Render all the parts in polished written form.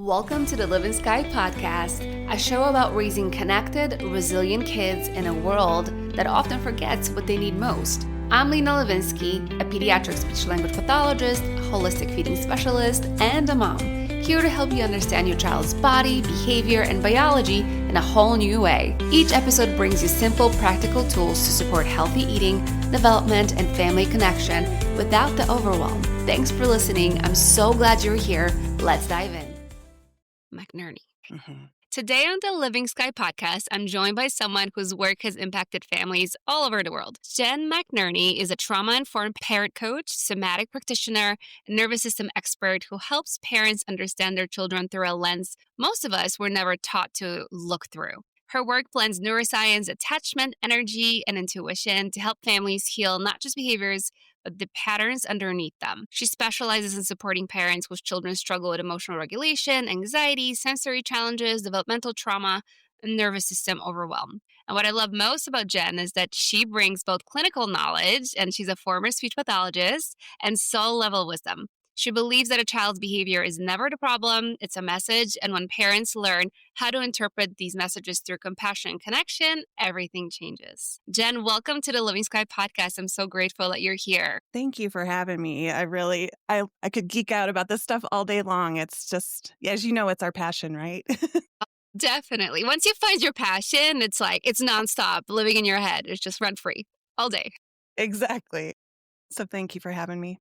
Welcome to the Livin'Sky Podcast, a show about raising connected, resilient kids in a world that often forgets what they need most. I'm Lena Livin'Sky, a pediatric speech-language pathologist, holistic feeding specialist, and a mom, here to help you understand your child's body, behavior, and biology in a whole new way. Each episode brings you simple, practical tools to support healthy eating, development, and family connection without the overwhelm. Thanks for listening. I'm so glad you're here. Let's dive in. McNerney. Today on the Livin'Sky Podcast, I'm joined by someone whose work has impacted families all over the world. Jen McNerney is a trauma-informed parent coach, somatic practitioner, and nervous system expert who helps parents understand their children through a lens most of us were never taught to look through. Her work blends neuroscience, attachment, energy, and intuition to help families heal not just behaviors, but the patterns underneath them. She specializes in supporting parents whose children struggle with emotional regulation, anxiety, sensory challenges, developmental trauma, and nervous system overwhelm. And what I love most about Jen is that she brings both clinical knowledge, and she's a former speech pathologist, and soul-level wisdom. She believes that a child's behavior is never the problem, it's a message, and when parents learn how to interpret these messages through compassion and connection, everything changes. Jen, welcome to the Livin'Sky Podcast. I'm so grateful that you're here. Thank you for having me. I could geek out about this stuff all day long. It's just, as you know, it's our passion, right? Definitely. Once you find your passion, it's like, it's nonstop living in your head. It's just rent free all day. Exactly. So thank you for having me.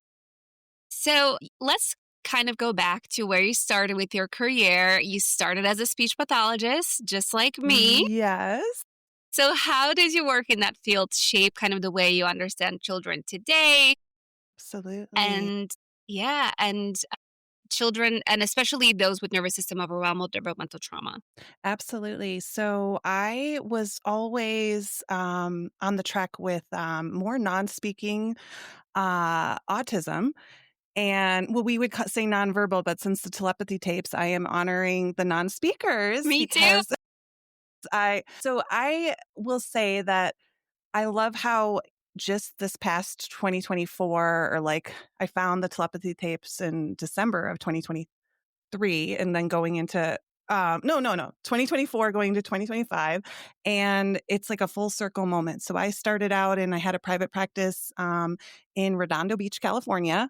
So let's kind of go back to where you started with your career. You started as a speech pathologist, just like me. Yes. So how did your work in that field shape kind of the way you understand children today? Absolutely. And children, and especially those with nervous system overwhelm or developmental trauma. Absolutely. So I was always on the track with more non-speaking autism. And we would say nonverbal, but since the telepathy tapes, I am honoring the non-speakers. Me too. I will say that I love how just this past 2024, I found the telepathy tapes in December of 2023, and then going into 2024 going to 2025, and it's like a full circle moment. So I started out and I had a private practice in Redondo Beach, California.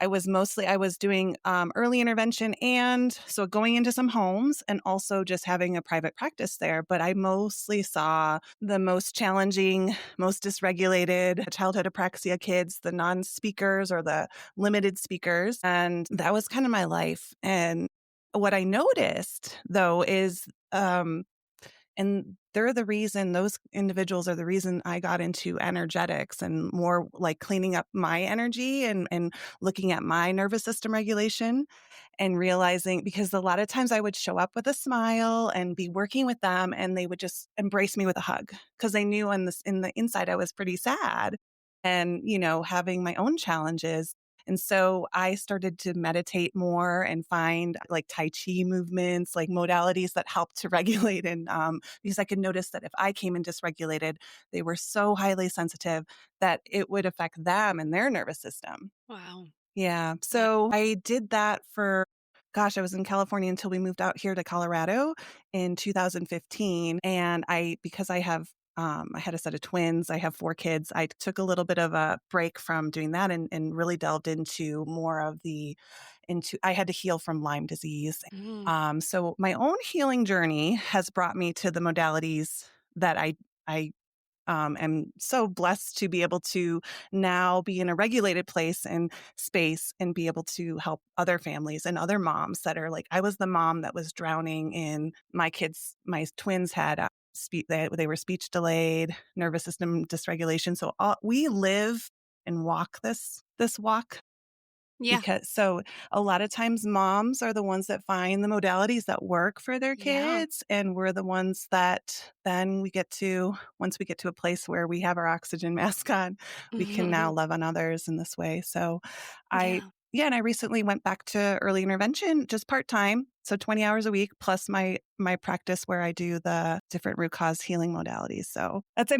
I was doing early intervention, and so going into some homes and also just having a private practice there. But I mostly saw the most challenging, most dysregulated childhood apraxia kids, the non-speakers or the limited speakers. And that was kind of my life. And what I noticed, though, is and those individuals are the reason I got into energetics and more like cleaning up my energy and looking at my nervous system regulation and realizing, because a lot of times I would show up with a smile and be working with them and they would just embrace me with a hug because they knew in the inside I was pretty sad and, having my own challenges. And so I started to meditate more and find like Tai Chi movements, like modalities that help to regulate. And because I could notice that if I came in dysregulated, they were so highly sensitive that it would affect them and their nervous system. Wow. Yeah. So I did that I was in California until we moved out here to Colorado in 2015. And because I had a set of twins. I have 4 kids. I took a little bit of a break from doing that and really delved into more of I had to heal from Lyme disease. So my own healing journey has brought me to the modalities that I am so blessed to be able to now be in a regulated place and space and be able to help other families and other moms that are like, I was the mom that was drowning in my twins had they were speech delayed, nervous system dysregulation. So we live and walk this walk. Yeah. Because so a lot of times moms are the ones that find the modalities that work for their kids. Yeah. And we're the ones that then once we get to a place where we have our oxygen mask on, we can now love on others in this way. So and I recently went back to early intervention, just part-time. So 20 hours a week, plus my practice where I do the different root cause healing modalities. So that's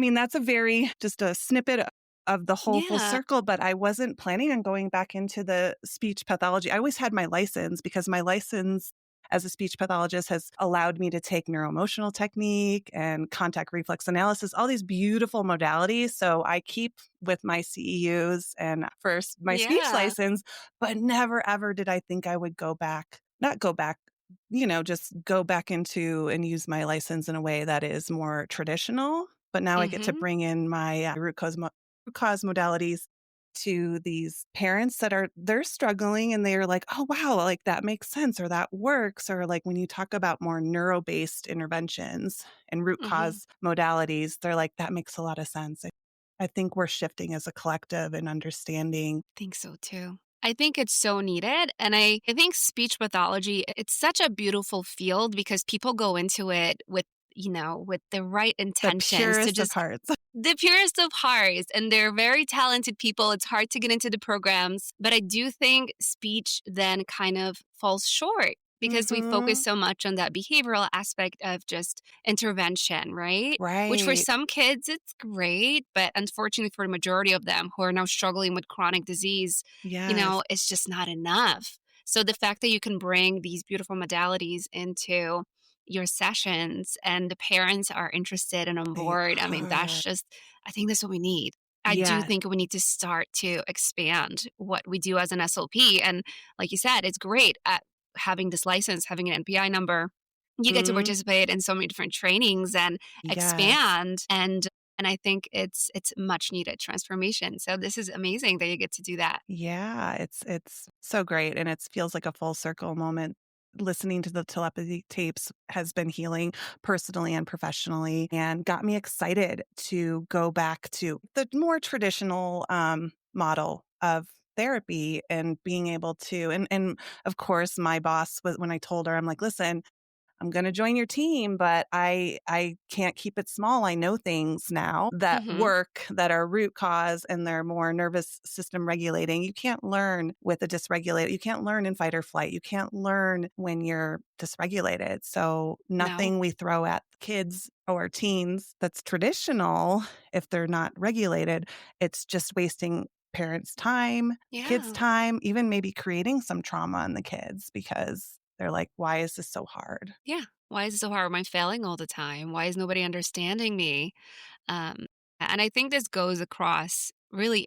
just a snippet of the whole full circle, but I wasn't planning on going back into the speech pathology. I always had my license because my license as a speech pathologist has allowed me to take NeuroEmotional Technique and contact reflex analysis, all these beautiful modalities. So I keep with my CEUs and first my speech Yeah. license, but never ever did I think I would not go back, just go back into and use my license in a way that is more traditional. But now I get to Mm-hmm. bring in my root cause modalities to these parents they're struggling and they're like, oh, wow, like that makes sense or that works. Or like when you talk about more neuro-based interventions and root Mm-hmm. cause modalities, they're like, that makes a lot of sense. I think we're shifting as a collective and understanding. Think so too. I think it's so needed. And I think speech pathology, it's such a beautiful field because people go into it with the right The intentions to purest of just hearts. the purest of hearts. And they're very talented people. It's hard to get into the programs. But I do think speech then kind of falls short because we focus Hmm. so much on that behavioral aspect of just intervention, right? Which for Right. some kids, it's great. But unfortunately, for the majority of them who are now struggling with chronic disease, Yes. it's just not enough. So the fact that you can bring these beautiful modalities into your sessions and the parents are interested and on They board, I mean, are. I think that's what we need. I do Yeah. think we need to start to expand what we do as an SLP. And like you said, it's great at having this license, having an NPI number. You get to Mm, participate in so many different trainings and yes. expand. And I think it's much needed transformation. So this is amazing that you get to do that. Yeah, it's so great, and it feels like a full circle moment. Listening to the telepathy tapes has been healing personally and professionally and got me excited to go back to the more traditional model of therapy and being able to and of course my boss was when I told her, I'm like, listen, I'm going to join your team, but I can't keep it small. I know things now that Hmm. work that are root cause and they're more nervous system regulating. You can't learn with a dysregulated. You can't learn in fight or flight. You can't learn when you're dysregulated. So No. nothing we throw at kids or teens that's traditional, if they're not regulated, it's just wasting parents' time, kids' Yeah. time, even maybe creating some trauma in the kids because they're like, why is this so hard? Yeah. Why is it so hard? Am I failing all the time? Why is nobody understanding me? Um, and I think this goes across really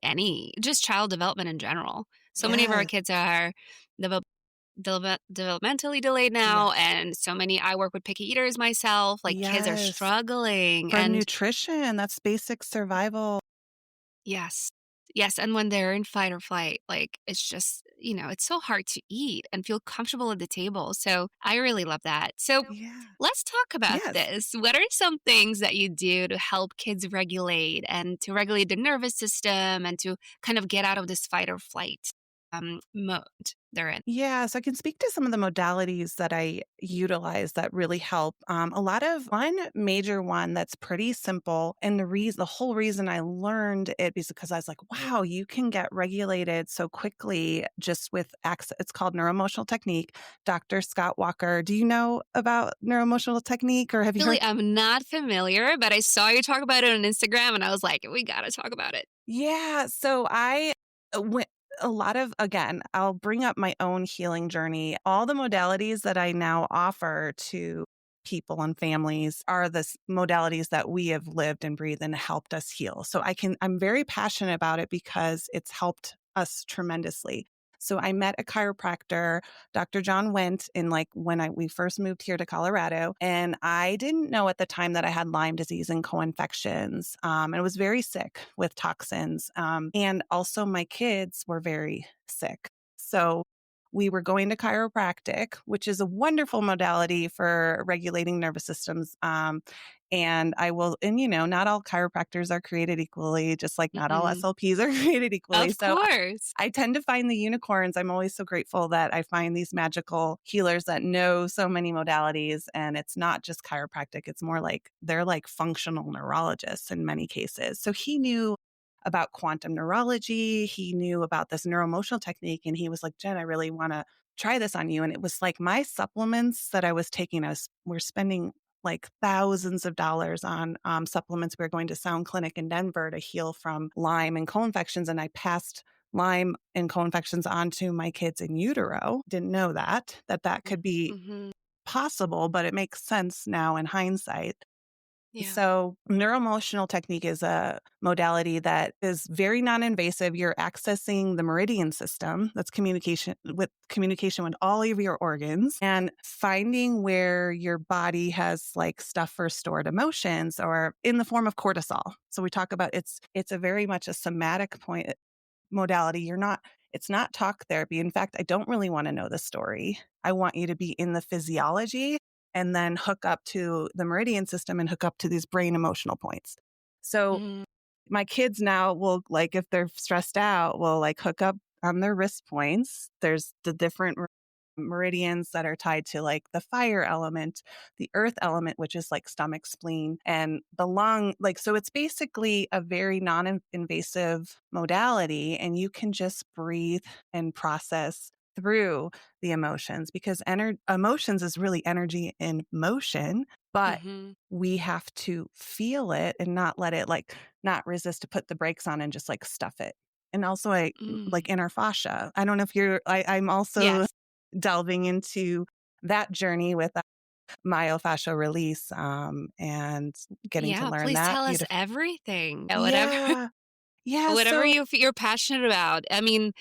just child development in general. So many of our Yes. kids are develop, developmentally delayed now, Yes. and so many. I work with picky eaters myself. Like kids are Yes. struggling, For and nutrition, that's basic survival. yes. Yes, and when they're in fight or flight, like, it's just, it's so hard to eat and feel comfortable at the table, so I really love that. So, Yeah. let's talk about Yes. this. What are some things that you do to help kids regulate and to regulate the nervous system and to kind of get out of this fight or flight, mode they're in? Yeah, so I can speak to some of the modalities that I utilize that really help. A lot of one major one that's pretty simple, and the whole reason I learned it is because I was like, wow, you can get regulated so quickly just with access. It's called NeuroEmotional Technique. Dr. Scott Walker. Do you know about NeuroEmotional Technique, or have you heard? Really, I'm not familiar, but I saw you talk about it on Instagram, and I was like, "We gotta talk about it." Yeah, so I went a lot of again, I'll bring up my own healing journey. All the modalities that I now offer to people and families are the modalities that we have lived and breathed and helped us heal. So I'm very passionate about it because it's helped us tremendously. So I met a chiropractor, Dr. John Went, in like when we first moved here to Colorado, and I didn't know at the time that I had Lyme disease and co-infections, and was very sick with toxins, and also my kids were very sick. So we were going to chiropractic, which is a wonderful modality for regulating nervous systems. Not all chiropractors are created equally, just like not all Mm-mm. SLPs are created equally. Of So course. I tend to find the unicorns. I'm always so grateful that I find these magical healers that know so many modalities. And it's not just chiropractic, it's more like they're like functional neurologists in many cases. So he knew about quantum neurology. He knew about this neuroemotional technique. And he was like, Jen, I really want to try this on you. And it was like my supplements that I was taking, we're spending like thousands of dollars on supplements. We were going to Sound Clinic in Denver to heal from Lyme and co-infections. And I passed Lyme and co-infections onto my kids in utero. Didn't know that could be Mhm. possible, but it makes sense now in hindsight. Yeah. So, neuroemotional technique is a modality that is very non-invasive. You're accessing the meridian system. That's communication with all of your organs and finding where your body has like stuff for stored emotions or in the form of cortisol. So we talk about it's a very much a somatic point modality. It's not talk therapy. In fact, I don't really want to know the story. I want you to be in the physiology and then hook up to the meridian system and hook up to these brain emotional points. So Mm, my kids now will like, if they're stressed out, will like hook up on their wrist points. There's the different meridians that are tied to like the fire element, the earth element, which is like stomach, spleen, and the lung. Like, so it's basically a very non-invasive modality, and you can just breathe and process through the emotions because emotions is really energy in motion, but mhm. we have to feel it and not let it like not resist to put the brakes on and just like stuff it. And also I Mm. like in our fascia. I don't know if I'm also Yes. delving into that journey with myofascial release and getting to Yeah, learn please that tell us beautiful. everything. Whatever Yeah. Yeah. whatever So you're passionate about. I mean,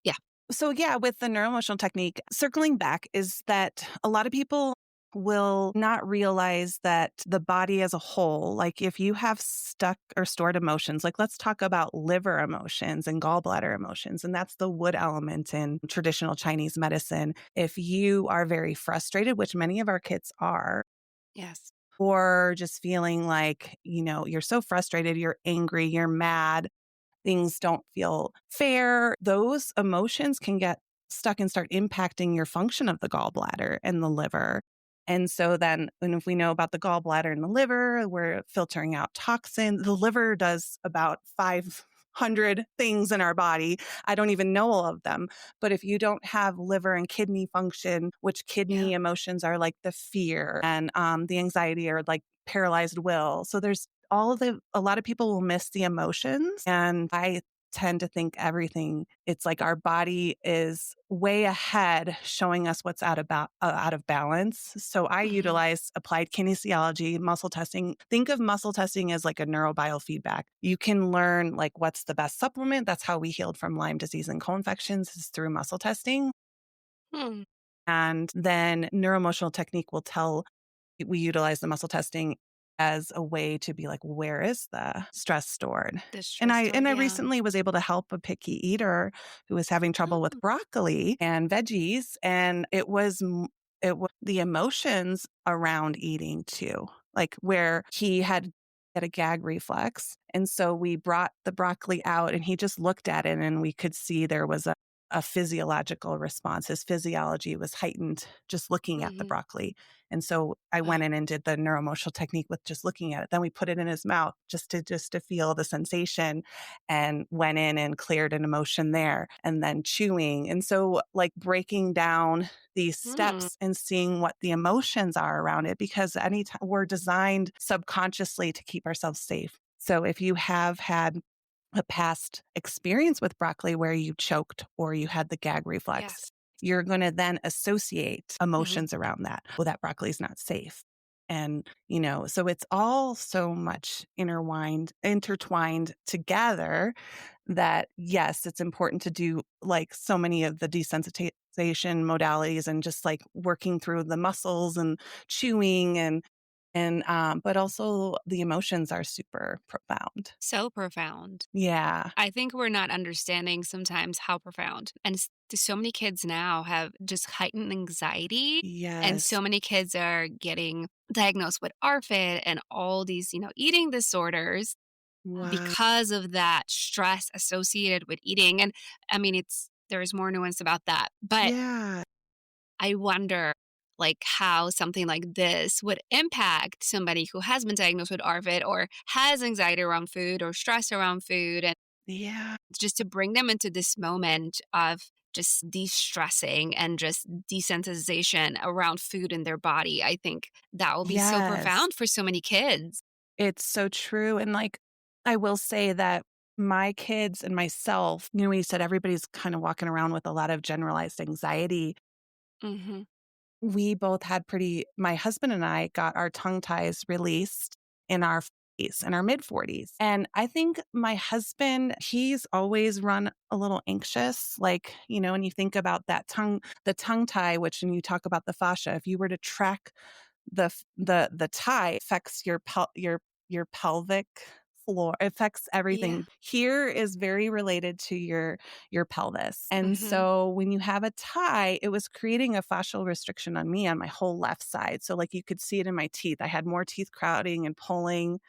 yeah. So, yeah, with the neuroemotional technique, circling back is that a lot of people will not realize that the body as a whole, like if you have stuck or stored emotions, like let's talk about liver emotions and gallbladder emotions, and that's the wood element in traditional Chinese medicine. If you are very frustrated, which many of our kids are, Yes. or just feeling like, you're so frustrated, you're angry, you're mad, things don't feel fair, those emotions can get stuck and start impacting your function of the gallbladder and the liver. And so then, and if we know about the gallbladder and the liver, we're filtering out toxin. The liver does about 500 things in our body. I don't even know all of them. But if you don't have liver and kidney function, which Yeah. kidney emotions are like the fear and the anxiety or like paralyzed will. So there's a lot of people will miss the emotions. And I tend to think it's like our body is way ahead showing us what's out of balance. So I Mhm. utilize applied kinesiology, muscle testing. Think of muscle testing as like a neurobiofeedback. You can learn like what's the best supplement. That's how we healed from Lyme disease and co-infections is through muscle testing. Hmm. And then neuroemotional technique we utilize the muscle testing as a way to be like, where is the stress stored? The And stress I stored, yeah. recently was able to help a picky eater who was having trouble with Mm. broccoli and veggies, and it was the emotions around eating too, like where he had a gag reflex, and so we brought the broccoli out, and he just looked at it, and we could see there was a physiological response. His physiology was heightened just looking at the Mhm. broccoli. And so I Wow. went in and did the neuroemotional technique with just looking at it. Then we put it in his mouth just to feel the sensation and went in and cleared an emotion there and then chewing. And so like breaking down these Mm. steps and seeing what the emotions are around it, because anytime we're designed subconsciously to keep ourselves safe. So if you have had a past experience with broccoli where you choked or you had the gag reflex, Yes. you're going to then associate Mhm. emotions around that. Well, that broccoli is not safe. And, so it's all so much intertwined together that, yes, it's important to do like so many of the desensitization modalities and just like working through the muscles and chewing but also the emotions are super profound. So profound. Yeah. I think we're not understanding sometimes how profound. And so many kids now have just heightened anxiety, and Yes. so many kids are getting diagnosed with ARFID and all these, eating disorders Wow. because of that stress associated with eating. And I mean, there's more nuance about that, but Yeah. I wonder like how something like this would impact somebody who has been diagnosed with ARFID or has anxiety around food or stress around food, and Yeah. just to bring them into this moment of just de-stressing and just desensitization around food in their body. I think that will be so Yes. profound for so many kids. It's so true. And like, I will say that my kids and myself, when you said everybody's kind of walking around with a lot of generalized anxiety, Mhm. we both had my husband and I got our tongue ties released in our 40s, in our mid 40s. And I think my husband, he's always run a little anxious. Like, when you think about the tongue tie, which when you talk about the fascia, if you were to track the tie affects your pelvic floor, affects Yeah. everything. Here is very related to your pelvis. And Mhm. so when you have a tie, it was creating a fascial restriction on me on my whole left side. So like you could see it in my teeth. I had more teeth crowding and pulling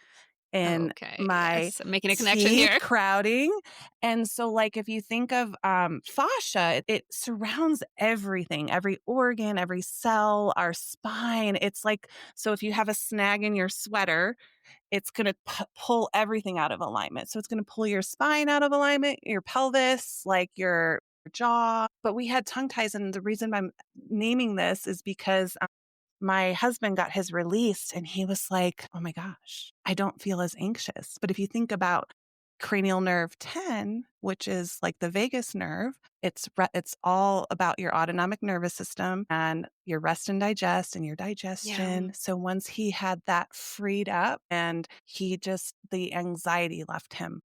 in Okay. my Yes. I'm making a connection teeth here. crowding. And so like if you think of fascia, it surrounds everything, every organ, every cell, our spine. It's like, so if you have a snag in your sweater, it's going to pull everything out of alignment. So it's going to pull your spine out of alignment, your pelvis, like your jaw. But we had tongue ties. And the reason I'm naming this is because my husband got his released and he was like, oh my gosh, I don't feel as anxious. But if you think about cranial nerve 10, which is like the vagus nerve, it's all about your autonomic nervous system and your rest and digest and your Yeah. digestion. So once he had that freed up and the anxiety left him.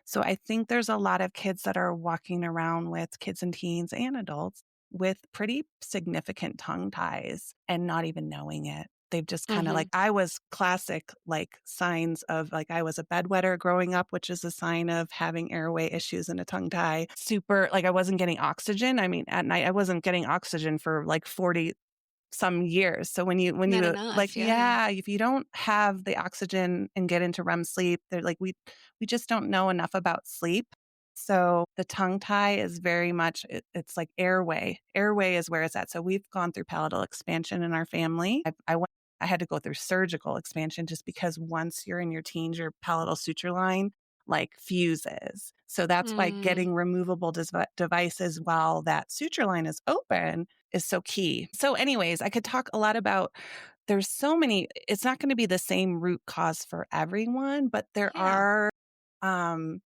So I think there's a lot of kids that are walking around with kids and teens and adults with pretty significant tongue ties and not even knowing it. They've just kind of Mhm. like, I was classic, like signs of like, I was a bedwetter growing up, which is a sign of having airway issues and a tongue tie. Super, like I wasn't getting oxygen. I mean, at night, I wasn't getting oxygen for like 40 some years. So when Not you like, enough. Yeah. yeah, if you don't have the oxygen and get into REM sleep, they're like, we just don't know enough about sleep. So the tongue tie is very much, it's like airway. Airway is where it's at. So we've gone through palatal expansion in our family. I had to go through surgical expansion just because once you're in your teens, your palatal suture line like fuses. So that's why Mm. getting removable devices while that suture line is open is so key. So anyways, I could talk a lot about, there's so many, it's not going to be the same root cause for everyone, but there Yeah. are um,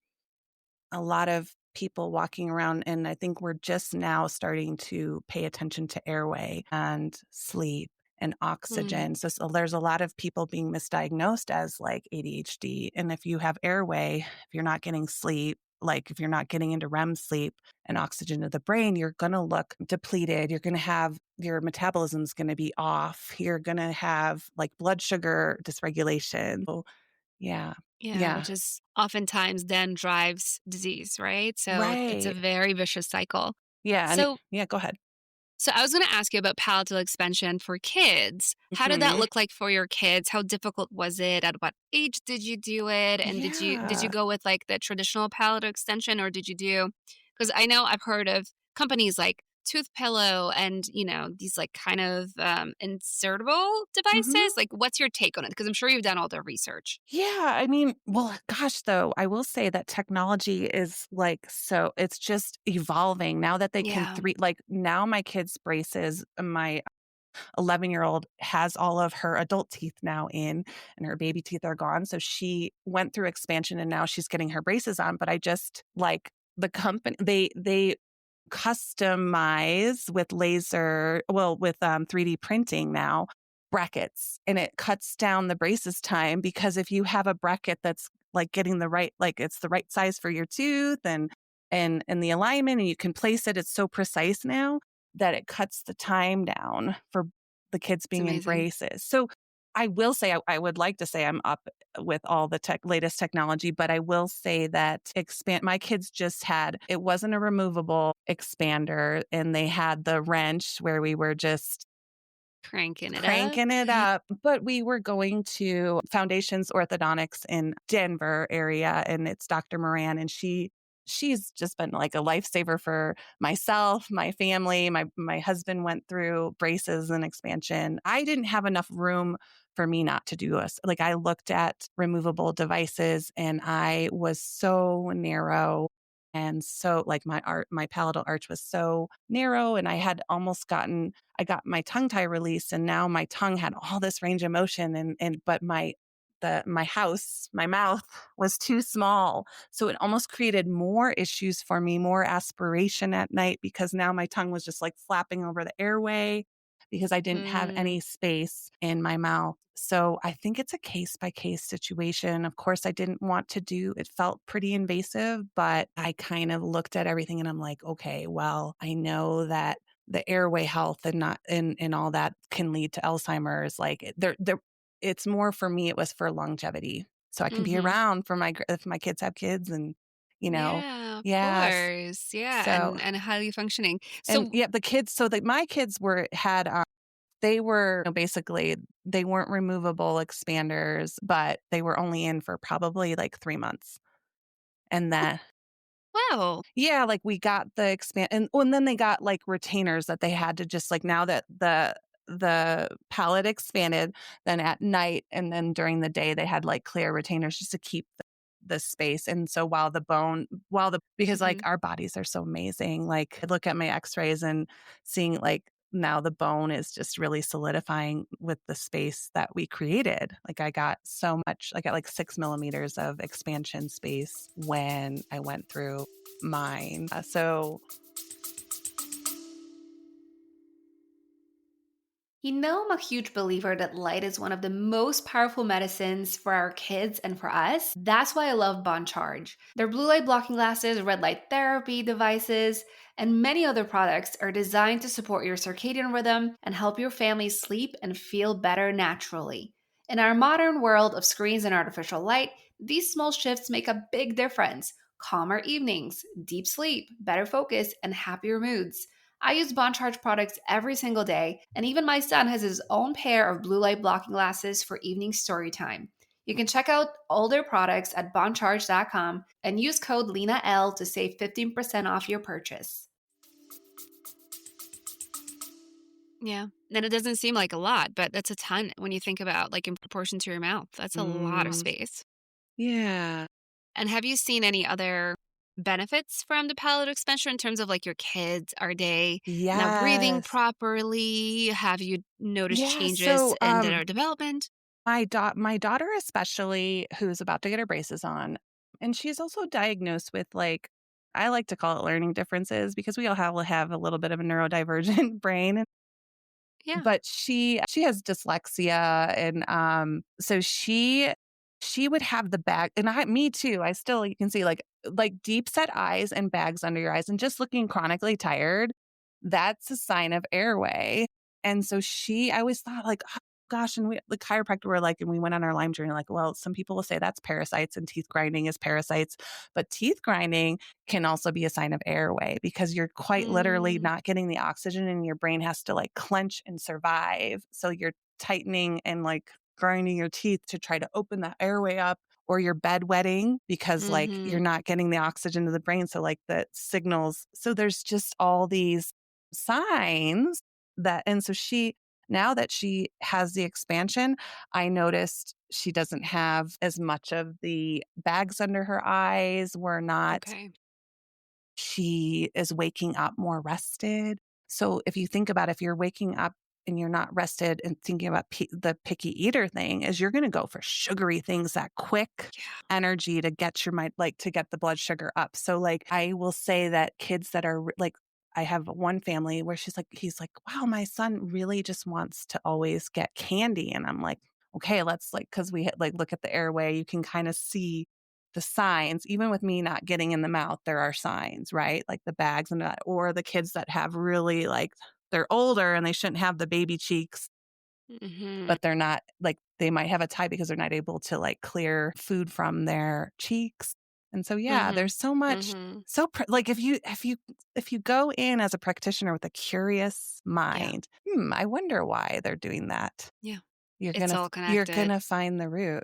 a lot of people walking around, and I think we're just now starting to pay attention to airway and sleep and Mm. oxygen. So there's a lot of people being misdiagnosed as like ADHD. And if you have airway, if you're not getting sleep, like if you're not getting into REM sleep and oxygen to the brain, you're going to look depleted. You're going to have your metabolism's going to be off. You're going to have like blood sugar dysregulation. So, yeah. Yeah, Yeah. which is oftentimes then drives disease, right? So it's a Right. very vicious cycle. Yeah. And So yeah, go ahead. so I was going to ask you about palatal expansion for kids. How did that Hmm. look like for your kids? How difficult was it? At what age did you do it? And did you Yeah. go with like the traditional palatal extension, or did you do, because I know I've heard of companies like Tooth Pillow and, these like kind of insertable devices. Hmm. Like, what's your take on it? Because I'm sure you've done all the research. Yeah. I mean, well, gosh, though, I will say that technology is like, so it's just evolving now that they can Yeah. like now my kids' braces, my 11-year-old has all of her adult teeth now in and her baby teeth are gone. So she went through expansion and now she's getting her braces on. But I just like the company, they customize with with 3D printing now brackets, and it cuts down the braces time because if you have a bracket that's like getting the right, like it's the right size for your tooth and the alignment and you can place it, it's so precise now that it cuts the time down for the kids It's being in amazing. braces. So I will say, I would like to say I'm up with all the latest technology, but I will say that my kids just it wasn't a removable expander and they had the wrench where we were just Cranking it up. cranking it up. But we were going to Foundations Orthodontics in Denver area, and it's Dr. Moran, and she's just been like a lifesaver for myself, my family. My husband went through braces and expansion. I didn't have enough room for me not to do this. Like I looked at removable devices and I was so narrow. And so like my palatal arch was so narrow and I got my tongue tie released and now my tongue had all this range of motion but my mouth was too small. So it almost created more issues for me, more aspiration at night because now my tongue was just like flapping over the airway. because I didn't have Mm. any space in my mouth. So I think it's a case by case situation. Of course, I didn't want to do it, felt pretty invasive, but I kind of looked at everything and I'm like, okay, well, I know that the airway health and not and all that can lead to Alzheimer's. Like they're it's more for me, it was for longevity. So I can be Mhm. around for if my kids have kids and, you know, Yeah, of yes. course. Yeah, So, and highly functioning. and So yeah, the kids, so that my kids they were basically, they weren't removable expanders, but they were only in for probably like 3 months. And oh, then, wow. yeah, like we got the and then they got like retainers that they had to just like, now that the palate expanded, then at night and then during the day they had like clear retainers just to keep the space. And so because like Mhm. our bodies are so amazing, like I look at my x-rays and seeing like now the bone is just really solidifying with the space that we created. Like I got like 6 millimeters of expansion space when I went through mine. So I'm a huge believer that light is one of the most powerful medicines for our kids and for us. That's why I love Bond Charge. Their blue light blocking glasses, red light therapy devices, and many other products are designed to support your circadian rhythm and help your family sleep and feel better naturally. In our modern world of screens and artificial light, these small shifts make a big difference. Calmer evenings, deep sleep, better focus, and happier moods. I use Bond Charge products every single day, and even my son has his own pair of blue light blocking glasses for evening story time. You can check out all their products at bondcharge.com and use code LENAL to save 15% off your purchase. Yeah. And it doesn't seem like a lot, but that's a ton when you think about like in proportion to your mouth. That's a lot of mm, space. yeah. And have you seen any other benefits from the palate expansion in terms of like your kids? Are they now breathing Yes. properly? Have you noticed Yeah. changes in their development? My daughter especially, who's about to get her braces on, and she's also diagnosed with like, I like to call it learning differences because we all have a little bit of a neurodivergent brain. Yeah. But she has dyslexia, and so she would have the bag, and me too. I still, you can see like deep set eyes and bags under your eyes and just looking chronically tired. That's a sign of airway. And so I always thought like, "Oh, gosh," and the chiropractor were like, and we went on our Lyme journey, like, well, some people will say that's parasites and teeth grinding is parasites, but teeth grinding can also be a sign of airway because you're quite literally Mm, not getting the oxygen and your brain has to like clench and survive. So you're tightening and like grinding your teeth to try to open that airway up, or you're bedwetting because like you're mm-hmm. not getting the oxygen to the brain. So like the signals. So there's just all these signs and so now that she has the expansion, I noticed she doesn't have as much of the bags under her eyes. Okay. She is waking up more rested. So if you think about, if you're waking up and you're not rested and thinking about the picky eater thing, is you're going to go for sugary things, that quick Yeah. energy to get your mind, like to get the blood sugar up. So like I will say that kids that are like, I have one family where he's like, wow, my son really just wants to always get candy. And I'm like, okay, let's like, cause we like look at the airway, you can kind of see the signs. Even with me not getting in the mouth, there are signs, right? Like the bags and that, or the kids that have really like, they're older and they shouldn't have the baby cheeks, Mm-hmm. but they're not like, they might have a tie because they're not able to like clear food from their cheeks. And so, yeah, Mm-hmm. there's so much. Mm-hmm. Like if you go in as a practitioner with a curious Yeah. mind, I wonder why they're doing that. Yeah. You're It's gonna all you're connected. gonna find the root.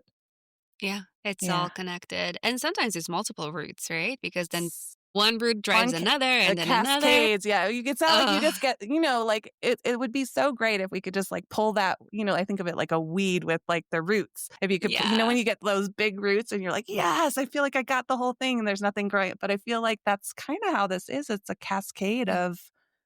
Yeah. It's all Yeah. connected. And sometimes it's multiple routes, right? Because then one route drives On another the and then another. cascades, yeah, it's not like you Oh, just get, like, it would be so great if we could just, like, pull that, I think of it like a weed with, like, the roots. If you could when yeah. you get those big roots and you're like, "Yes, I feel like I got the whole thing and there's nothing growing," but I feel like that's kinda how this is. It's a cascade Yeah. of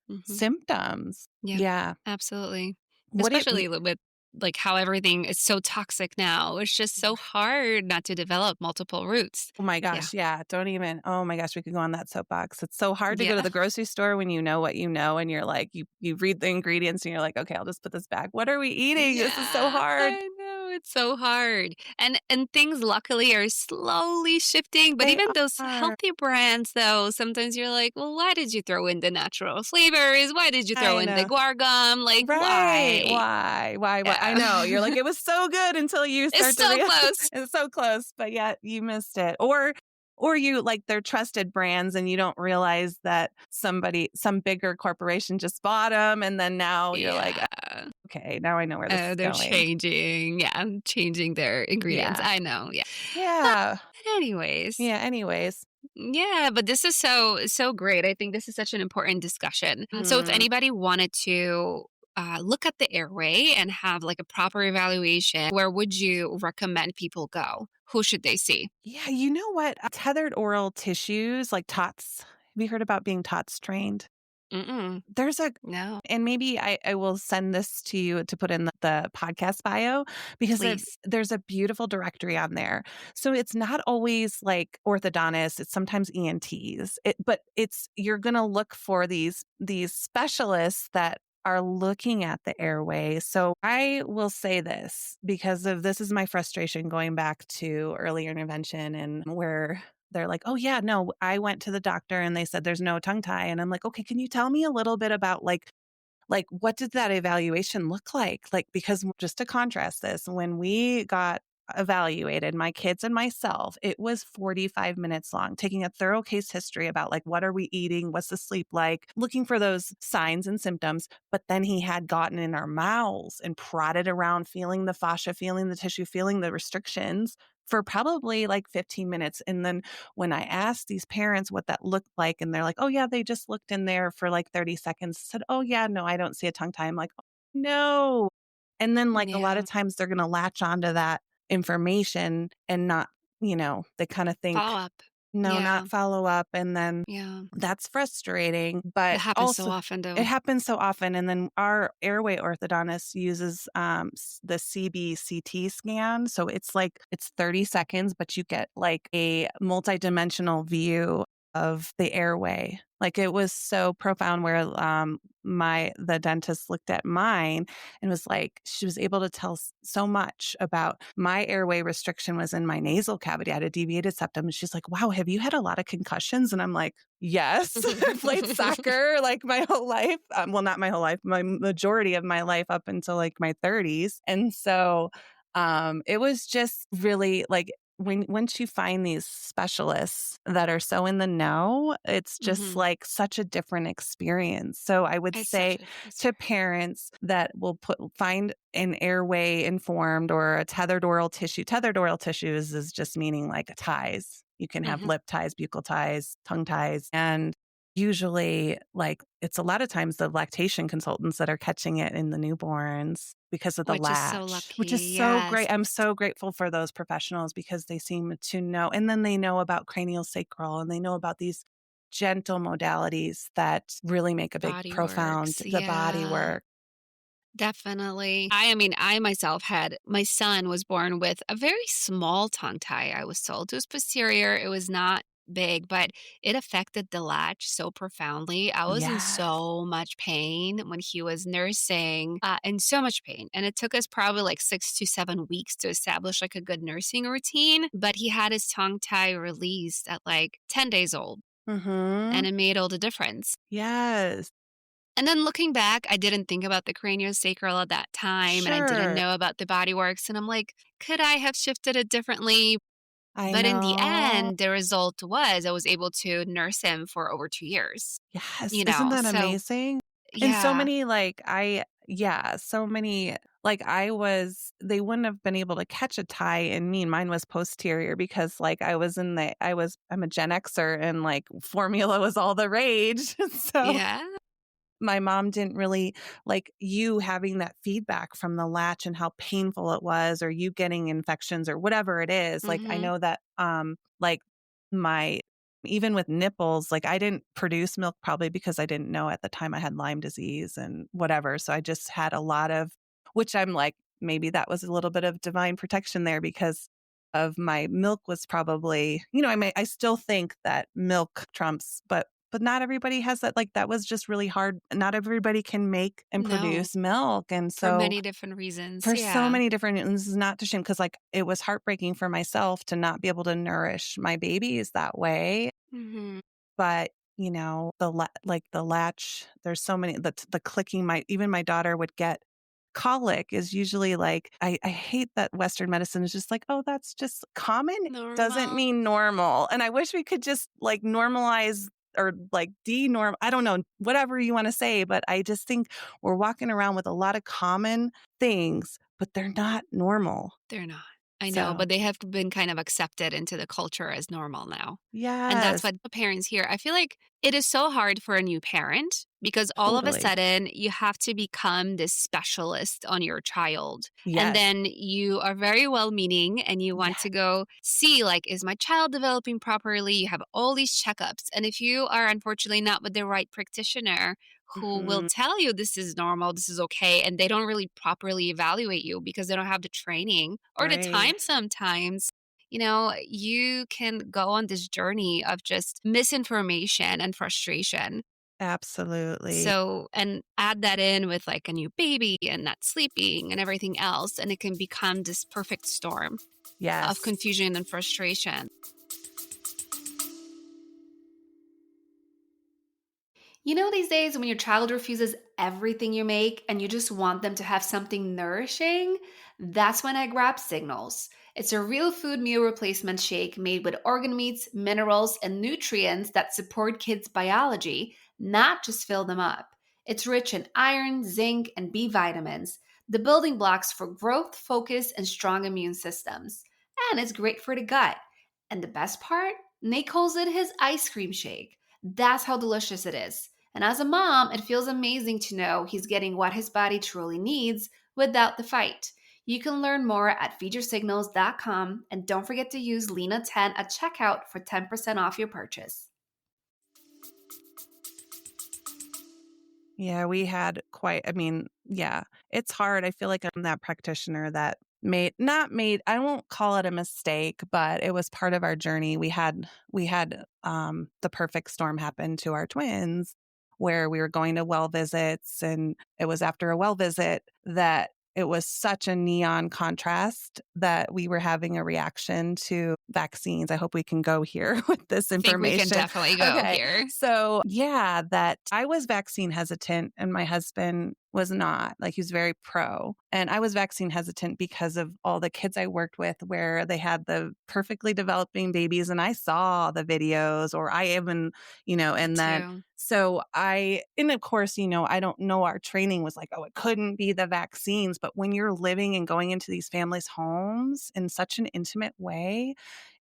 Mm-hmm. symptoms. Yeah. Yeah. Absolutely. What it Especially with like how everything is so toxic now. It's just so hard not to develop multiple roots. Oh my Yeah. gosh. Yeah. Don't even. Oh my gosh. We could go on that soapbox. It's so hard to go to Yeah. the grocery store when you know what you know and you're like, you read the ingredients and you're like, okay, I'll just put this back. What are we eating? This is so Yeah, hard. I know, it's so hard. And things luckily are slowly shifting, but They even those are. healthy brands though, sometimes you're like, "Well, why did you throw in the natural flavors? Why did you throw I in the know. guar gum? Like, Right. why?" Why? Why? I Yeah. know. You're like, it was so good until you It's start to so realize close. it's so close, but yet you missed it. Or you like they're trusted brands and you don't realize that some bigger corporation just bought them. And then now you're like, Yeah. okay, now I know where this is They're going. changing their ingredients. Yeah. I know, yeah. But Yeah. anyways, Yeah. Anyways. yeah, but this is so great. I think this is such an important discussion. So if Hmm. anybody wanted to look at the airway and have like a proper evaluation, where would you recommend people go? Who should they see? Yeah. You know what? Tethered oral tissues like TOTS. Have you heard about being TOTS trained? Mm-mm. There's a No, And maybe I will send this to you to put in the podcast bio because please. there's a beautiful directory on there. So it's not always like orthodontists, it's sometimes ENTs. But you're going to look for these specialists that are looking at the airway. So I will say this because of this is my frustration going back to early intervention and where they're like, oh, yeah, no, I went to the doctor and they said there's no tongue tie. And I'm like, okay, can you tell me a little bit about what did that evaluation look like? Like, because just to contrast this, when we got evaluated, my kids and myself, it was 45 minutes long, taking a thorough case history about like, what are we eating? What's the sleep like? Looking for those signs and symptoms. But then he had gotten in our mouths and prodded around, feeling the fascia, feeling the tissue, feeling the restrictions for probably like 15 minutes. And then when I asked these parents what that looked like, and they're like, oh, yeah, they just looked in there for like 30 seconds, said, oh, yeah, no, I don't see a tongue tie. I'm like, oh, no. And then, like, a lot Yeah, of times they're going to latch onto that information and not, they kind of think, follow up. no, Yeah, not follow up. And then yeah. that's frustrating, It but happens so also often, it though. happens so often. And then our airway orthodontist uses the CBCT scan. So it's 30 seconds, but you get like a multidimensional view of the airway. Like it was so profound where the dentist looked at mine and was like, she was able to tell so much about my airway restriction was in my nasal cavity. I had a deviated septum. And she's like, wow, have you had a lot of concussions? And I'm like, yes, I played soccer like my whole life. Well, not my whole life, my majority of my life up until like my 30s. And so it was just really like once you find these specialists that are so in the know, it's just Hmm. like such a different experience. So I would It's such say a difference. to parents that will find an airway informed or a tethered oral tissue. Tethered oral tissues is just meaning like ties. You can have Hmm. lip ties, buccal ties, tongue ties, and usually like it's a lot of times the lactation consultants that are catching it in the newborns because of the Which is so latch, which is lucky. so Yes. great. I'm so grateful for those professionals because they seem to know. And then they know about cranial sacral and they know about these gentle modalities that really make a big, Body profound, works. the body Yeah. work. Definitely. I mean, I myself had my son was born with a very small tongue tie, I was told. It was posterior. It was not big, but it affected the latch so profoundly. I was in Yes. so much pain when he was nursing, in so much pain. And it took us probably like 6 to 7 weeks to establish like a good nursing routine. But he had his tongue tie released at like 10 days old, Mm-hmm. and it made all the difference. Yes. And then looking back, I didn't think about the craniosacral at that time and I didn't Sure. know about the body works. And I'm like, could I have shifted it differently? I But in the know. end, the result was I was able to nurse him for over 2 years, Yes. Isn't that So amazing? And so yeah, many so many like they wouldn't have been able to catch a tie in me. Mine was posterior because like I'm a Gen Xer and like formula was all the rage. So yeah. my mom didn't really like you having that feedback from the latch and how painful it was, or you getting infections or whatever it is. Like I Hmm. know that like my even with nipples, like I didn't produce milk probably because I didn't know at the time I had Lyme disease and whatever. So I just had a lot of which I'm like, maybe that was a little bit of divine protection there because of my milk was probably, I still think that milk trumps, but not everybody has that. Like that was just really hard. Not everybody can make and No, produce milk. And for so many different reasons. for so Yeah. many different, and this is not to shame, because like it was heartbreaking for myself to not be able to nourish my babies that way. Hmm. But the latch, there's so many, the clicking, even my daughter would get colic is usually like, I hate that Western medicine is just like, oh, that's just common. Doesn't Normal. mean normal. And I wish we could just like normalize or like denorm, I don't know, whatever you want to say. But I just think we're walking around with a lot of common things, but they're not normal. They're not. I know, So but they have been kind of accepted into the culture as normal now. And that's yes, what the parents here. I feel like it is so hard for a new parent because all of a totally. sudden you have to become this specialist on your child. And Yes. then you are very well meaning and you want Yeah. to go see, like, is my child developing properly? You have all these checkups. And if you are unfortunately not with the right practitioner who will Mhm. tell you this is normal, this is okay, and they don't really properly evaluate you because they don't have the training or the Right. time sometimes, you can go on this journey of just misinformation and frustration. Absolutely. So, and add that in with like a new baby and not sleeping and everything else, and it can become this perfect storm of Yes. confusion and frustration. You know, these days when your child refuses everything you make and you just want them to have something nourishing, that's when I grab Signals. It's a real food meal replacement shake made with organ meats, minerals, and nutrients that support kids' biology, not just fill them up. It's rich in iron, zinc, and B vitamins, the building blocks for growth, focus, and strong immune systems. And it's great for the gut. And the best part? Nick calls it his ice cream shake. That's how delicious it is. And as a mom, it feels amazing to know he's getting what his body truly needs without the fight. You can learn more at feedyoursignals.com and don't forget to use Lena10 at checkout for 10% off your purchase. Yeah, we had yeah, it's hard. I feel like I'm that practitioner that I won't call it a mistake, but it was part of our journey. We had the perfect storm happen to our twins where we were going to well visits, and it was after a well visit that it was such a neon contrast that we were having a reaction to vaccines. I hope we can go here with this I think we can information. definitely go Okay. here. So, yeah, that I was vaccine hesitant and my husband was not. Like, he was very pro. And I was vaccine hesitant because of all the kids I worked with where they had the perfectly developing babies, and I saw the videos, or I even, Me and then too. and of course, I don't know, our training was like, oh, it couldn't be the vaccines. But when you're living and going into these families' homes in such an intimate way,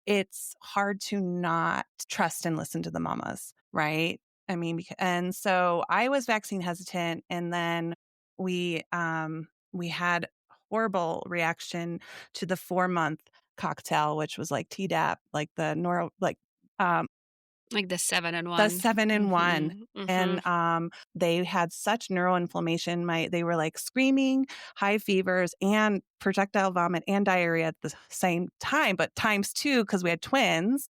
it's hard to not trust and listen to the mamas, right? I mean, and so I was vaccine hesitant, and then we had horrible reaction to the 4-month cocktail, which was like Tdap, like um Like the 7 and the 1. 7-in-1. Mhm. Mhm. And they had such neuroinflammation. They were like screaming, high fevers, and projectile vomit and diarrhea at the same time, but times two because we had twins.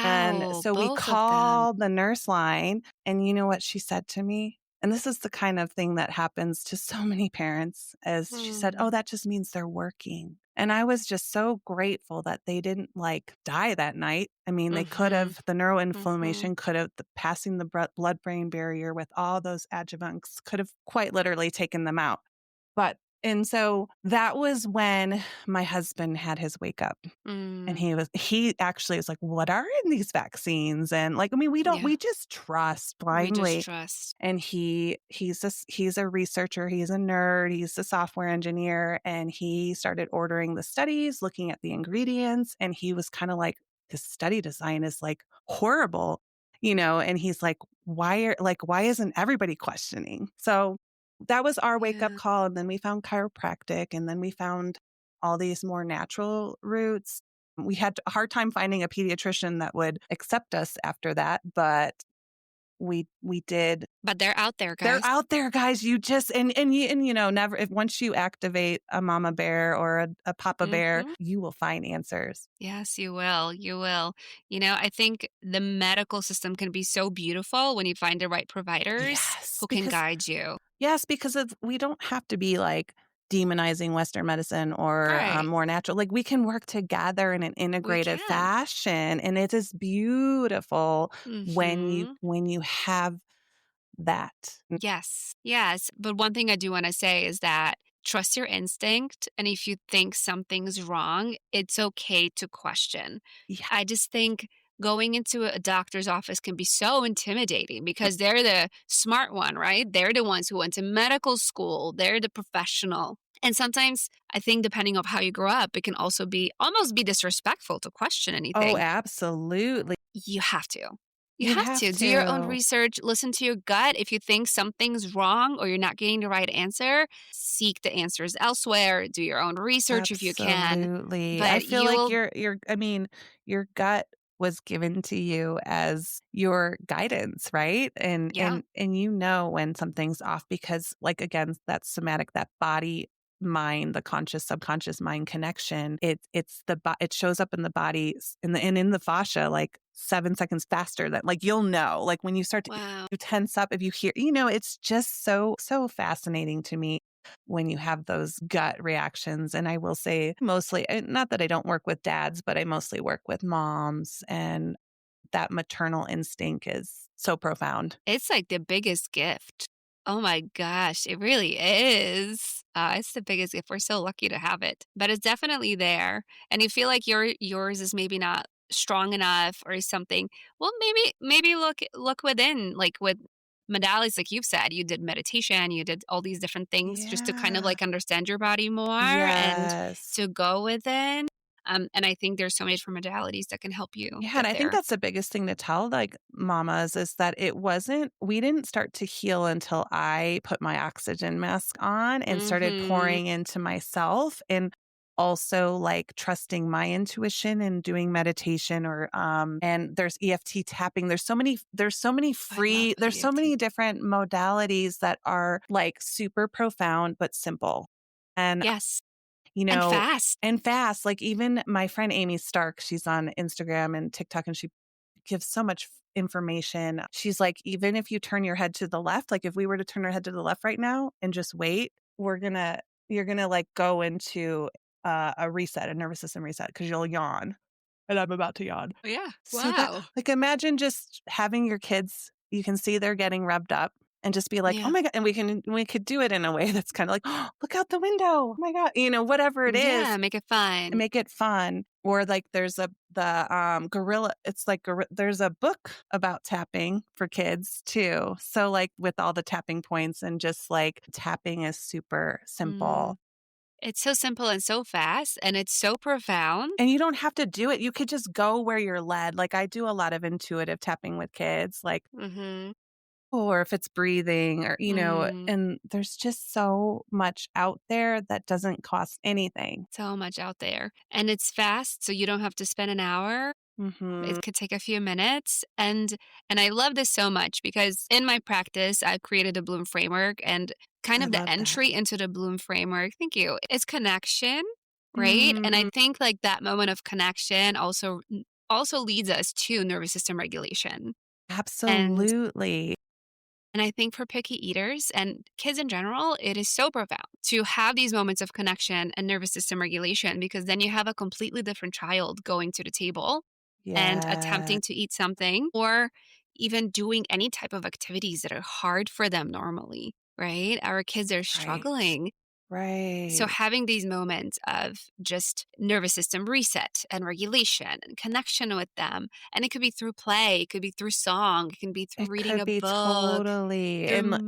And Wow, so we both of them. called the nurse line, and you know what she said to me? And this is the kind of thing that happens to so many parents, as she said, "Oh, Hmm. that just means they're working." And I was just so grateful that they didn't like die that night. I mean, they could Mhm. have, the Mhm. neuroinflammation could have, passing the blood-brain barrier with all those adjuvants could have quite literally taken them out. But, and so that was when my husband had his wake up. And Mm. he actually was like, "What are in these vaccines?" And like, I mean, Yeah, we just trust we just blindly. trust. And he's a researcher, he's a nerd, he's a software engineer, and he started ordering the studies, looking at the ingredients, and he was kind of like, "This study design is like horrible." And he's like, why isn't everybody questioning?" So that was our wake up Yeah. call. And then we found chiropractic, and then we found all these more natural routes. We had a hard time finding a pediatrician that would accept us after that, but we did. But they're out there, They're guys. out there, guys. You just, never, if once you activate a mama bear or a papa bear, Mhm. you will find answers. Yes, you will. You will. I think the medical system can be so beautiful when you find the right providers Yes, who can guide you. because we don't have to be like demonizing Western medicine or Right. more natural. Like we can work together in an We integrative can. fashion, and it is beautiful Mhm. when you have that. Yes. Yes. But one thing I do want to say is that trust your instinct. And if you think something's wrong, it's okay to question. Yeah. I just think going into a doctor's office can be so intimidating because they're the smart one, right? They're the ones who went to medical school, they're the professional. And sometimes I think depending on how you grow up, it can also be almost be disrespectful to question Oh, anything. absolutely. You have to. You You have have to do your own to. research, listen to your gut. If you think something's wrong or you're not getting the right answer, seek the answers elsewhere, do your own research if you can. Absolutely. I But feel like you'll your gut was given to you as your guidance, right? And yeah. and and when something's off because like again, that somatic, that body mind, the conscious subconscious mind connection, it shows up in the body in the fascia like 7 seconds faster than like you'll know. Like when you start to Wow. you tense up if you hear, it's just so fascinating to me when you have those gut reactions. And I will say mostly, not that I don't work with dads, but I mostly work with moms. And that maternal instinct is so profound. It's like the biggest gift. Oh my gosh, it really is. It's the biggest gift. We're so lucky to have it, but it's definitely there. And you feel like yours is maybe not strong enough or something. Well, maybe look within, like with modalities, like you've said, you did meditation, you did all these different things just to kind of Yeah. like understand your body more and Yes. to go within. And I think there's so many different modalities that can help you Yeah, and get I think there. that's the biggest thing to tell like mamas is that we didn't start to heal until I put my oxygen mask on and started Mm-hmm. pouring into myself and also like trusting my intuition and doing meditation or and there's EFT tapping. I love There's so EFT. many different modalities that are like super profound but simple. And Yes. you And know, fast. and fast. Like even my friend Amy Stark, she's on Instagram and TikTok and she gives so much information. She's like, even if you turn your head to the left, like if we were to turn our head to the left right now and just wait, you're gonna like go into a reset, a nervous system reset, because you'll yawn. And I'm about to yawn. Yeah. So that, Wow. like, imagine just having your kids, you can see they're getting revved up and just be like, oh Yeah. my God. And we could do it in a way that's kind of like, oh, look out the window. Oh my God. Whatever it Yeah, is, make it fun. make it fun. Or like there's the gorilla, it's like, there's a book about tapping for kids too. So like with all the tapping points and just like tapping is super simple. Mm. It's so simple and so fast, and it's so profound. And you don't have to do it. You could just go where you're led. Like I do a lot of intuitive tapping with kids, like, Mhm. or if it's breathing or, Mm. and there's just so much out there that doesn't cost anything. So much out there. And it's fast, so you don't have to spend an hour. Hmm. It could take a few minutes. And I love this so much because in my practice, I've created a Bloom framework and kind I of the love that. entry into the Bloom framework, thank you, is connection, right? And I Mm, think like that moment of connection also leads us to nervous system regulation. And absolutely. And I think for picky eaters and kids in general, it is so profound to have these moments of connection and nervous system regulation because then you have a completely different child going to the table and Yeah. attempting to eat something or even doing any type of activities that are hard for them normally, right? Our kids are Right. struggling. So Right. having these moments of just nervous system reset and regulation and connection with them, and it could be through play, it could be through song, it can be through It reading could a be book, totally. through And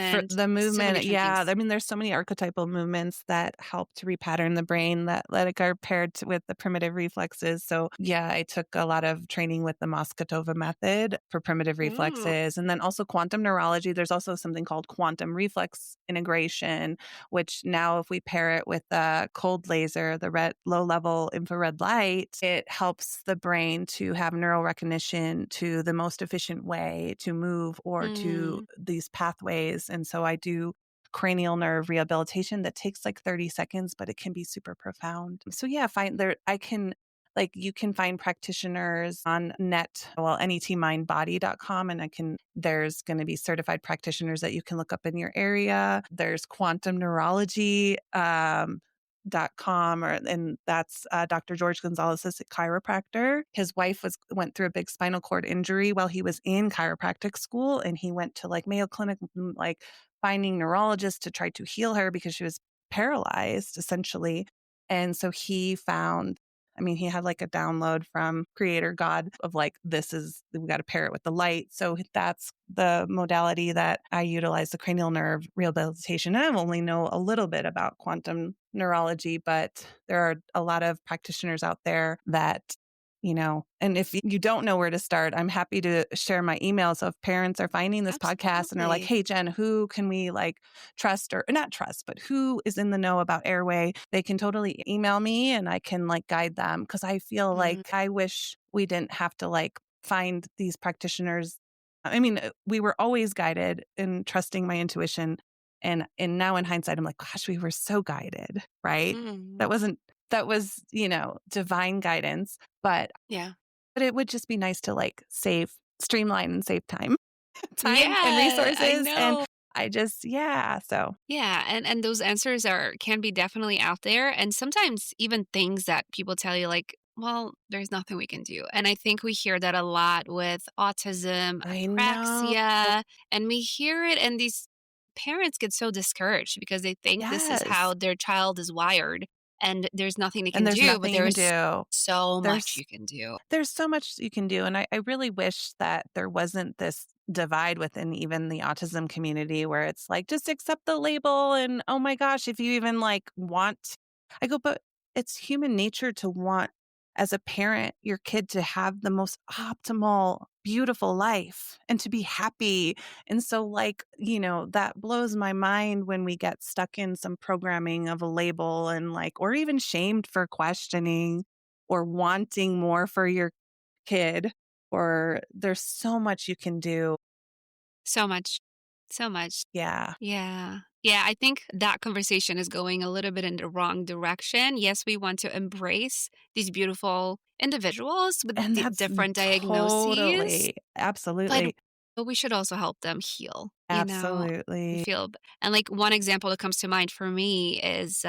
for movement, the so many movement, different yeah. things. I mean, there's so many archetypal movements that help to repattern the brain that like are paired with the primitive reflexes. So yeah, I took a lot of training with the Moskotova method for primitive reflexes. And then also quantum neurology. There's also something called quantum reflex integration, which which now if we pair it with the cold laser, the low level infrared light, it helps the brain to have neural recognition to the most efficient way to move or to these pathways. And so I do cranial nerve rehabilitation that takes like 30 seconds, but it can be super profound. So yeah, you can find practitioners on netmindbody.com, and there's going to be certified practitioners that you can look up in your area. There's quantumneurology.com, and that's Dr. George Gonzalez is a chiropractor. His wife went through a big spinal cord injury while he was in chiropractic school, and he went to like Mayo Clinic, like finding neurologists to try to heal her because she was paralyzed essentially. And so he had like a download from Creator God of like, we got to pair it with the light. So that's the modality that I utilize, the cranial nerve rehabilitation. I only know a little bit about quantum neurology, but there are a lot of practitioners out there that, and if you don't know where to start, I'm happy to share my email. So if parents are finding this podcast and are like, hey, Jen, who can we like trust or not trust, but who is in the know about airway, they can totally email me and I can like guide them. Because I feel like I wish we didn't have to like find these practitioners. I mean, we were always guided in trusting my intuition. And now in hindsight, I'm like, gosh, we were so guided, right? That was, divine guidance. But it would just be nice to like streamline and save time and resources. I know. And so. Yeah. And those answers can be definitely out there. And sometimes even things that people tell you like, well, there's nothing we can do. And I think we hear that a lot with autism, apraxia, and we hear it and these parents get so discouraged because they think this is how their child is wired. And there's nothing they can do, but there's so much you can do. There's so much you can do. And I really wish that there wasn't this divide within even the autism community where it's like, just accept the label. And oh my gosh, if you even like but it's human nature to want, as a parent, your kid to have the most optimal, beautiful life and to be happy. And so like, that blows my mind when we get stuck in some programming of a label and like, or even shamed for questioning or wanting more for your kid, or there's so much you can do. So much. So much. Yeah. Yeah. Yeah, I think that conversation is going a little bit in the wrong direction. Yes, we want to embrace these beautiful individuals with different diagnoses. Totally. Absolutely. But we should also help them heal. Absolutely. And like one example that comes to mind for me is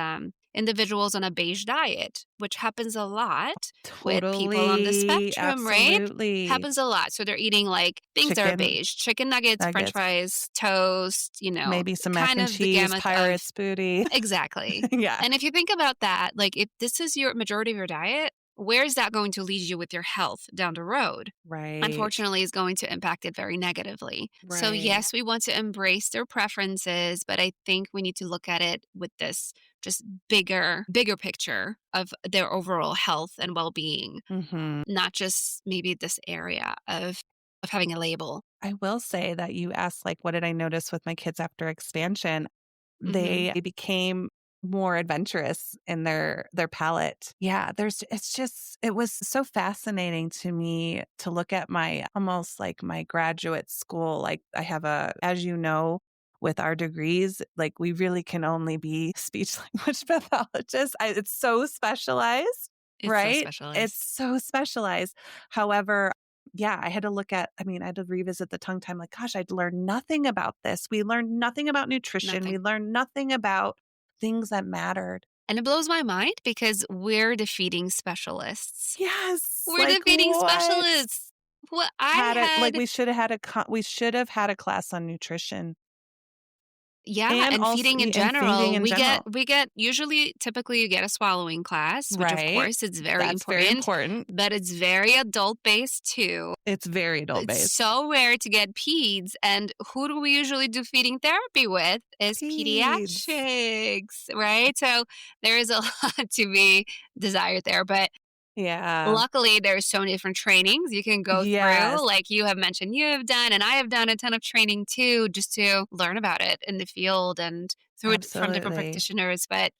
individuals on a beige diet, which happens a lot with people on the spectrum, right? Happens a lot. So they're eating like things that are beige, chicken nuggets, French fries, toast, maybe some mac and cheese, pirate's booty. Exactly. Yeah. And if you think about that, like if this is your majority of your diet, where is that going to lead you with your health down the road? Right. Unfortunately, is going to impact it very negatively. Right. So yes, we want to embrace their preferences, but I think we need to look at it with this just bigger picture of their overall health and well-being, not just maybe this area of having a label. I will say that you asked, like, what did I notice with my kids after expansion? They became more adventurous in their palate. Yeah, it was so fascinating to me to look at almost like my graduate school. Like I have as you know, with our degrees, like we really can only be speech language pathologists. It's so specialized, right? It's so specialized. However, yeah, I had to I had to revisit the tongue time. Like, gosh, I'd learned nothing about this. We learned nothing about nutrition. We learned nothing about things that mattered. And it blows my mind because we're the feeding specialists. Yes. We're the feeding specialists. Well, we should have had a class on nutrition. Yeah, and also, feeding in general. We get typically you get a swallowing class, which of course it's very important. But it's very adult based too. It's very adult based. It's so rare to get peds, and who do we usually do feeding therapy with? Is pediatrics, right? So there is a lot to be desired there, but. Yeah. Luckily, there's so many different trainings you can go through. Like you have mentioned you have done, and I have done a ton of training too, just to learn about it in the field and through it from different Absolutely. practitioners. But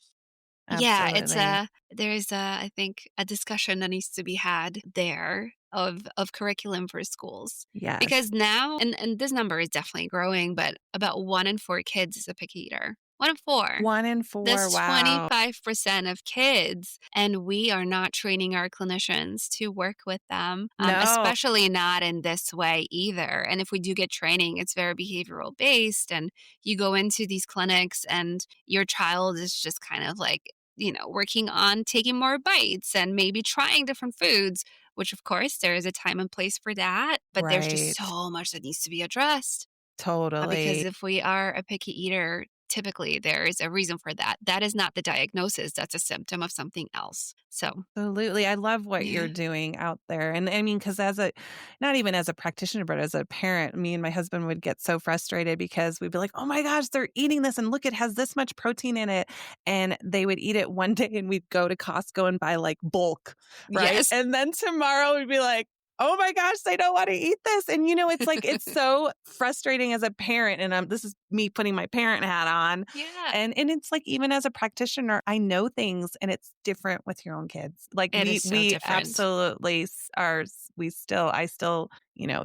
yeah, Absolutely. there's I think a discussion that needs to be had there of curriculum for schools. Yes. Because now and this number is definitely growing, but about 1 in 4 kids is a picky eater. 1 in 4. 1 in 4. That's Wow. 25% of kids, and we are not training our clinicians to work with them, No. especially not in this way either. And if we do get training, it's very behavioral based, and you go into these clinics, and your child is just kind of like, working on taking more bites and maybe trying different foods, which of course there is a time and place for that, but there's just Right. so much that needs to be addressed. Because Totally. if we are a picky eater, typically there is a reason for that. That is not the diagnosis, that's a symptom of something else. So, Absolutely. I love what you're yeah. doing out there. And I mean, because not even as a practitioner, but as a parent, me and my husband would get so frustrated because we'd be like, oh my gosh, they're eating this and look, it has this much protein in it. And they would eat it one day and we'd go to Costco and buy like bulk, right? Yes. And then tomorrow we'd be like, oh my gosh, they don't want to eat this. And it's like, it's so frustrating as a parent. And this is me putting my parent hat on. Yeah. And it's like, even as a practitioner, I know things and it's different with your own kids. Like It is so we different. absolutely I still,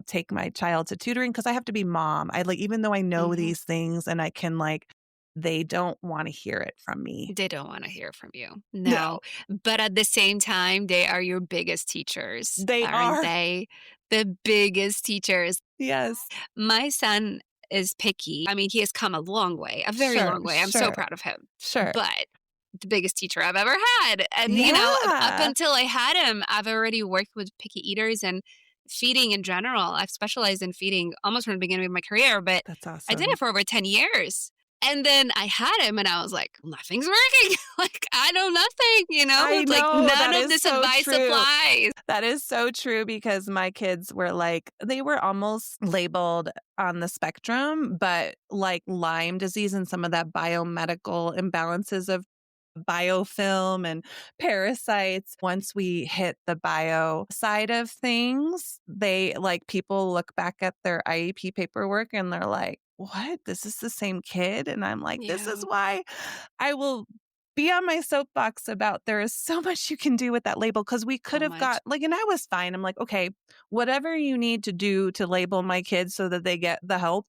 take my child to tutoring because I have to be mom. I like, even though I know Mhm. these things and I can they don't want to hear it from me. They don't wanna hear from you. No, No. But at the same time, they are your biggest teachers, they aren't are. they? The biggest teachers. Yes. My son is picky. I mean, he has come a long way, a very Sure, long way. I'm so sure, proud of him. sure. But the biggest teacher I've ever had. And, up Yeah. until I had him, I've already worked with picky eaters and feeding in general. I've specialized in feeding almost from the beginning of my career, but That's I did it awesome. for over 10 years. And then I had him and I was like, nothing's working. Like, I know nothing, I Like, know, none that of is this so advice true. applies. That is so true because my kids were they were almost labeled on the spectrum, but like Lyme disease and some of that biomedical imbalances of biofilm and parasites. Once we hit the bio side of things, people look back at their IEP paperwork and they're like, what? This is the same kid? And I'm like, this is Yeah, why I will be on my soapbox about there is so much you can do with that label because we could so have much. and I was fine. I'm like, okay, whatever you need to do to label my kids so that they get the help,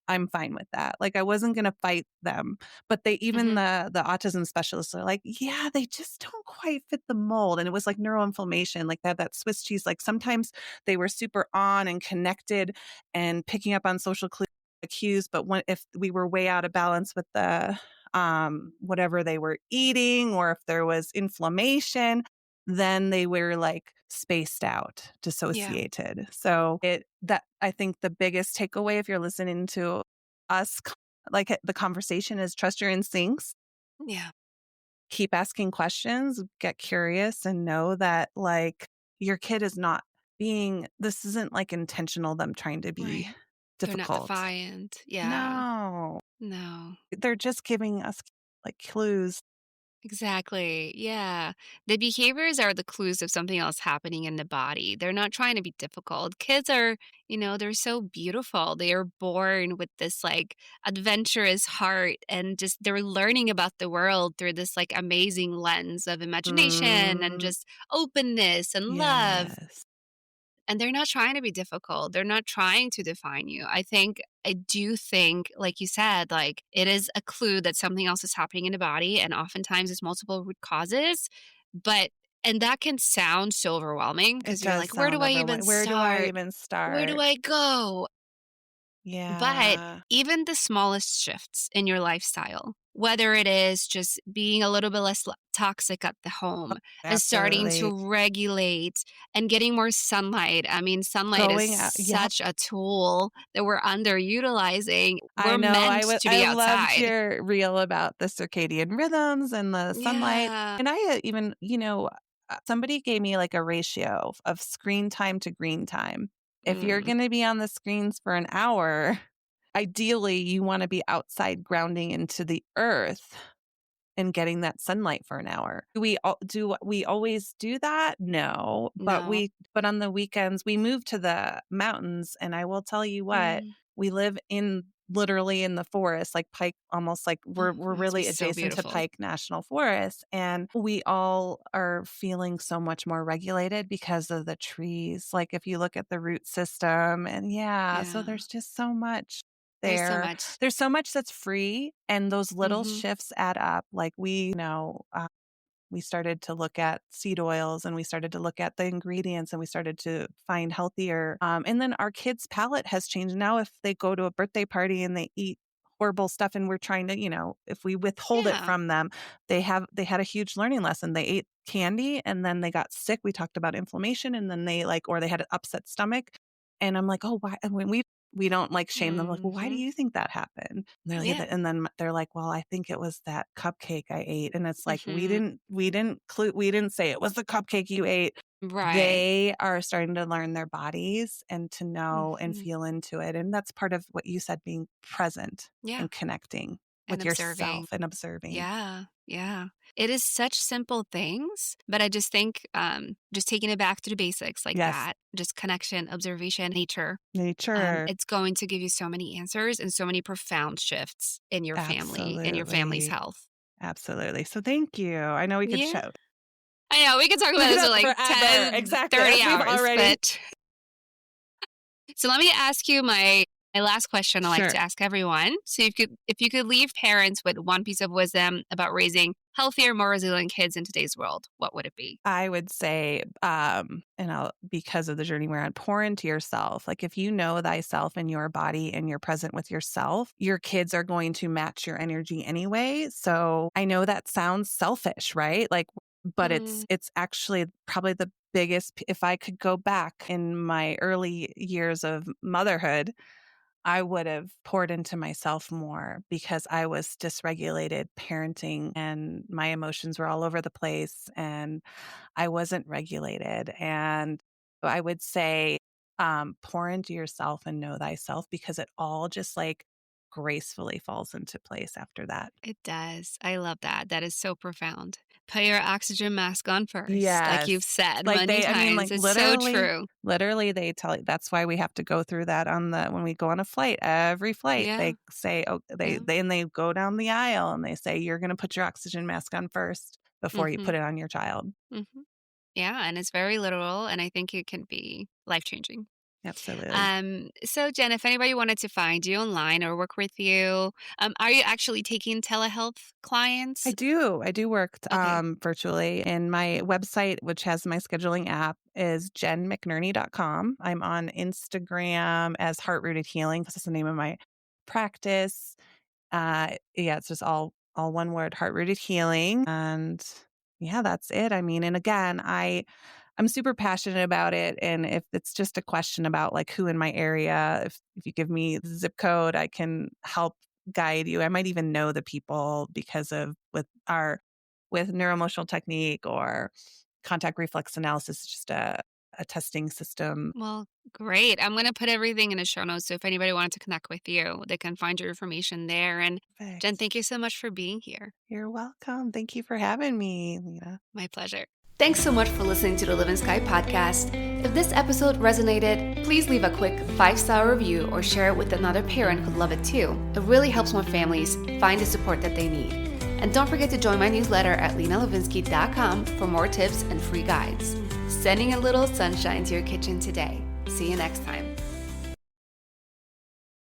I'm fine with that. Like I wasn't going to fight them, but even Mhm. the autism specialists are like, yeah, they just don't quite fit the mold. And it was like neuroinflammation, like that Swiss cheese. Like sometimes they were super on and connected and picking up on social cues, but if we were way out of balance with the whatever they were eating or if there was inflammation, then they were like spaced out, Yeah, dissociated. So that I think the biggest takeaway if you're listening to us the conversation is trust your instincts, yeah, keep asking questions, get curious and know that your kid is not this isn't like intentional them trying to be right. They're not difficult. defiant. Yeah, No. no. They're just giving us clues. Exactly. Yeah. The behaviors are the clues of something else happening in the body. They're not trying to be difficult. Kids are, they're so beautiful. They are born with this like adventurous heart and just they're learning about the world through this like amazing lens of imagination and Mm, just openness and love. yes. And they're not trying to be difficult. They're not trying to define you. I do think, like you said, like it is a clue that something else is happening in the body. And oftentimes it's multiple root causes. But, and that can sound so overwhelming It because you're does like, where do sound I even overwhelming. Where do I start? even Where do start? I go? But Yeah. even the smallest shifts in your lifestyle, whether it is just being a little bit less toxic at the home and starting Absolutely. to regulate and getting more sunlight. I mean, sunlight is Going out. Yep. such a tool that we're underutilizing. I We're know. meant to I be loved outside. your reel about the circadian rhythms and the sunlight. Yeah. And I even, somebody gave me like a ratio of screen time to green time. If you're Mm, going to be on the screens for an hour, ideally you want to be outside grounding into the earth and getting that sunlight for an hour. Do we always do that? No, no. but on the weekends we move to the mountains and I will tell you what, Mm, we live in literally in the forest, like Pike, almost like we're Must be really so adjacent to beautiful. Pike National Forest. And we all are feeling so much more regulated because of the trees. Like if you look at the root system so Yeah. there's just so much There's so there. much. There's so much that's free, and those little Mhm. shifts add up. Like we started to look at seed oils, and we started to look at the ingredients, and we started to find healthier. And then our kids' palate has changed. Now, if they go to a birthday party and they eat horrible stuff, and we're trying to, if we withhold it Yeah. from them, they had a huge learning lesson. They ate candy and then they got sick. We talked about inflammation, and then or they had an upset stomach. And I'm like, oh, why? And when we don't like shame them. Like, well, why do Mhm. you think that happened? And they're like, Yeah. and then they're like, well, I think it was that cupcake I ate. And it's like, we Mhm. didn't say it was the cupcake you ate. Right. They are starting to learn their bodies and to know and Mhm. feel into it. And that's part of what you said, being present Yeah. and connecting And with observing. yourself and observing. Yeah. Yeah. It is such simple things, but I just think just taking it back to the basics like Yes. that, just connection, observation, nature, Nature. it's going to give you so many answers and so many profound shifts in your family, in your family's Absolutely. health. Absolutely. So thank you. I know we could Yeah. show I know we could talk about this for like forever. 10, Exactly. 30 As we've hours, already. but so let me ask you my last question I like Sure. to ask everyone. So if you could leave parents with one piece of wisdom about raising healthier, more resilient kids in today's world, what would it be? I would say, because of the journey we're on, pour into yourself. Like if you know thyself and your body and you're present with yourself, your kids are going to match your energy anyway. So I know that sounds selfish, right? Like, but Mm, it's actually probably the biggest. If I could go back in my early years of motherhood, I would have poured into myself more because I was dysregulated parenting and my emotions were all over the place and I wasn't regulated. And I would say, pour into yourself and know thyself, because it all just like gracefully falls into place after that. it does. I love that. That is so profound. Put your oxygen mask on first, like you've Yes. said Like many times. like It's so true. literally they tell you, that's why we have to go through that when we go on a flight. Every flight Yeah. they say, oh, Yeah. they go down the aisle and they say, you're going to put your oxygen mask on first before you Hmm. put it on your child. Hmm. Yeah. And it's very literal. And I think it can be life changing. Absolutely. So Jen, if anybody wanted to find you online or work with you, are you actually taking telehealth clients? I do work Okay. virtually, and my website, which has my scheduling app, is jenmcnerney.com. I'm on Instagram as Heart Rooted Healing because that's the name of my practice. It's just all one word, Heart Rooted Healing. And yeah, that's it. I mean, and again, I'm super passionate about it. And if it's just a question about like who in my area, if you give me the zip code, I can help guide you. I might even know the people because of with NeuroEmotional Technique or contact reflex analysis, it's just a testing system. Well, great. I'm going to put everything in the show notes. So if anybody wanted to connect with you, they can find your information there. And Jen, Perfect. thank you so much for being here. You're welcome. Thank you for having me, Lena. My pleasure. Thanks so much for listening to the Livin'Sky Podcast. If this episode resonated, please leave a quick 5-star review or share it with another parent who'd love it too. It really helps more families find the support that they need. And don't forget to join my newsletter at lenalivinsky.com for more tips and free guides. Sending a little sunshine to your kitchen today. See you next time.